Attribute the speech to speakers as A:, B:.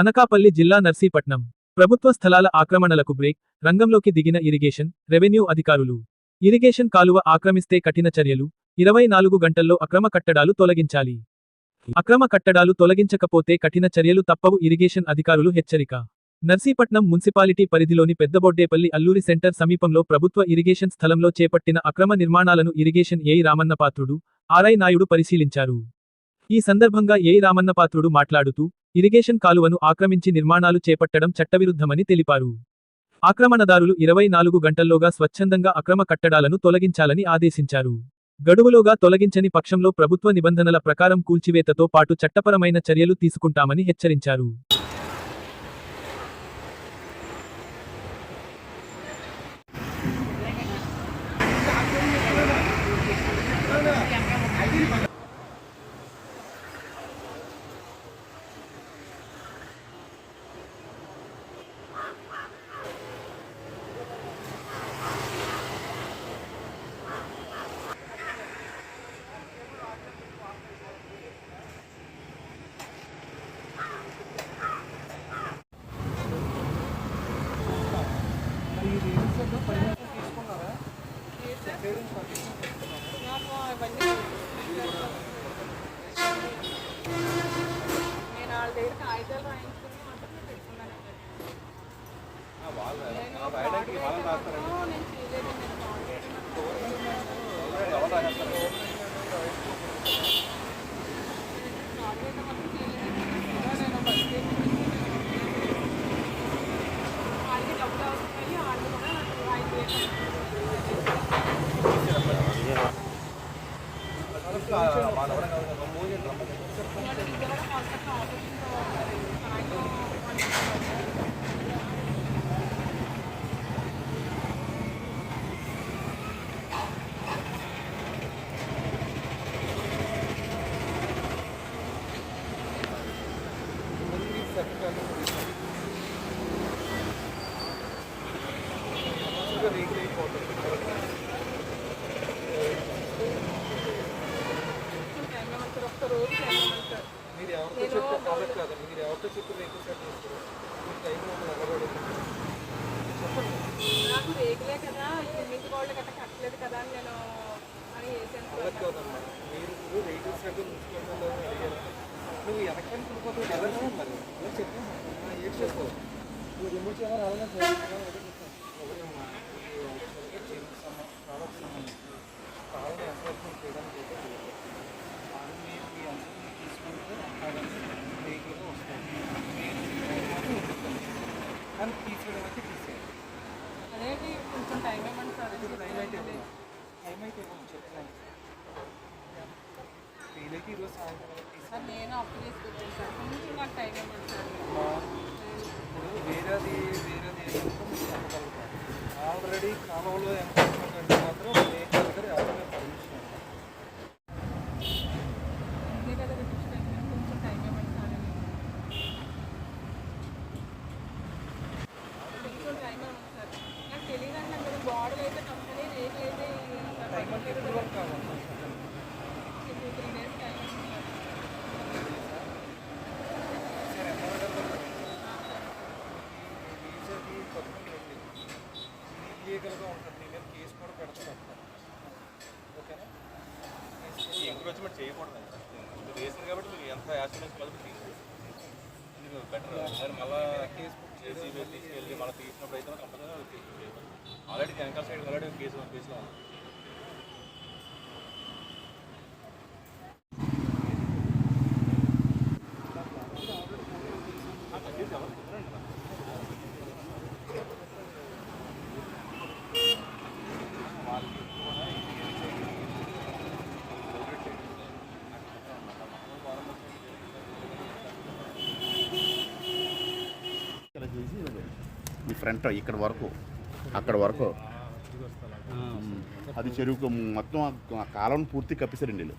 A: అనకాపల్లి జిల్లా నర్సీపట్నం ప్రభుత్వ స్థలాల ఆక్రమణలకు బ్రేక్, రంగంలోకి దిగిన ఇరిగేషన్, రెవెన్యూ అధికారులు. ఇరిగేషన్ కాలువ ఆక్రమిస్తే కఠిన చర్యలు, 24 గంటల్లో అక్రమ కట్టడాలు తొలగించాలి. అక్రమ కట్టడాలు తొలగించకపోతే కఠిన చర్యలు తప్పవు. ఇరిగేషన్ అధికారులు హెచ్చరిక. నర్సీపట్నం మున్సిపాలిటీ పరిధిలోని పెద్దబొడ్డేపల్లి అల్లూరి సెంటర్ సమీపంలో ప్రభుత్వ ఇరిగేషన్ స్థలంలో చేపట్టిన అక్రమ నిర్మాణాలను ఇరిగేషన్ ఏఈ రామన్నపాత్రుడు, ఆర్ఐ నాయుడు పరిశీలించారు. ఈ సందర్భంగా ఏఈ రామన్నపాత్రుడు మాట్లాడుతూ, ఇరిగేషన్ కాలువను ఆక్రమించి నిర్మాణాలు చేపట్టడం చట్టవిరుద్ధమని తెలిపారు. ఆక్రమణదారులు 24 గంటల్లోగా స్వచ్ఛందంగా అక్రమ కట్టడాలను తొలగించాలని ఆదేశించారు. గడువులోగా తొలగించని పక్షంలో ప్రభుత్వ నిబంధనల ప్రకారం కూల్చివేతతో పాటు చట్టపరమైన చర్యలు తీసుకుంటామని హెచ్చరించారు.
B: నాకు రేగులే కదా, ఇంటి గోల్డ్ గట్ట కట్టలేదు కదా అని నేను అని వేసాను.
C: మీరు రేగుల సైడ్ ఉంచుకోవడంలో అడిగారు. నువ్వు వెనక్కి వెళ్ళిపోతావు కదా మరి చెప్పాను ఏం చేసుకో నువ్వు రిమూవ్ చేయాలని అలాగే కావాలని ఎన్ఫోర్స్మెంట్ చేయడానికి అయితే మీ అందరినీ తీసుకుంటే రేగులుగా వస్తాయి కానీ తీసేయడం అయితే తీసేయాలి.
B: అదేంటి కొంచెం టైం ఇవ్వండి సార్.
C: టైం అయితే చెప్తున్నాను వీలైతే ఈరోజు సాయంత్రం
B: సార్ నేను అప్పు చేసుకుంటాను సార్, కొంచెం నాకు టైం ఇవ్వండి సార్.
C: ఇప్పుడు వేరేది చెప్పగలుగుతారు. ఆల్రెడీ కాలంలో ఎన్ఫోర్స్మెంట్ అంటే మాత్రం ఏ దగ్గర ఎవరైనా పర్మిషన్
B: ఇదే కదా కొంచెం టైం ఇవ్వండి సార్. కొంచెం టైం ఇవ్వండి సార్. నాకు తెలియదండి, మీరు బాడీలు అయితే కంపెనీ రేట్లు అయితే
C: టైం అంటే ఎప్పుడు వరకు కావాలి?
B: 2-3 డేస్ టైం ఇవ్వండి సార్.
C: సరే వీసాకి పట్టుకుని రండి. ఇల్లీగల్గా ఉంటుంది, మీ మీద కేసు కూడా పెడతాను. ఓకేనా?
D: ఎంక్రోచ్మెంట్ చేయకూడదు. మీరు వేసారు కాబట్టి మీరు ఎంత యాక్సిడెంట్స్ కలిపి తీసుకోండి. బెటర్. మరి మళ్ళీ
C: కేసు బుక్
D: చేసి తీసుకెళ్ళి మళ్ళీ తీసినప్పుడు అయితే కంపల్సరీ తీసుకుంటే ఆల్రెడీ వెనకాల సైడ్ ఆల్రెడీ కేసులో ఉంది.
E: ఈ ఫ్రంట్ ఇక్కడ వరకు అక్కడ వరకు అది చెరువుకు మొత్తం ఆ కాలం పూర్తి కప్పేశారండి వీళ్ళు.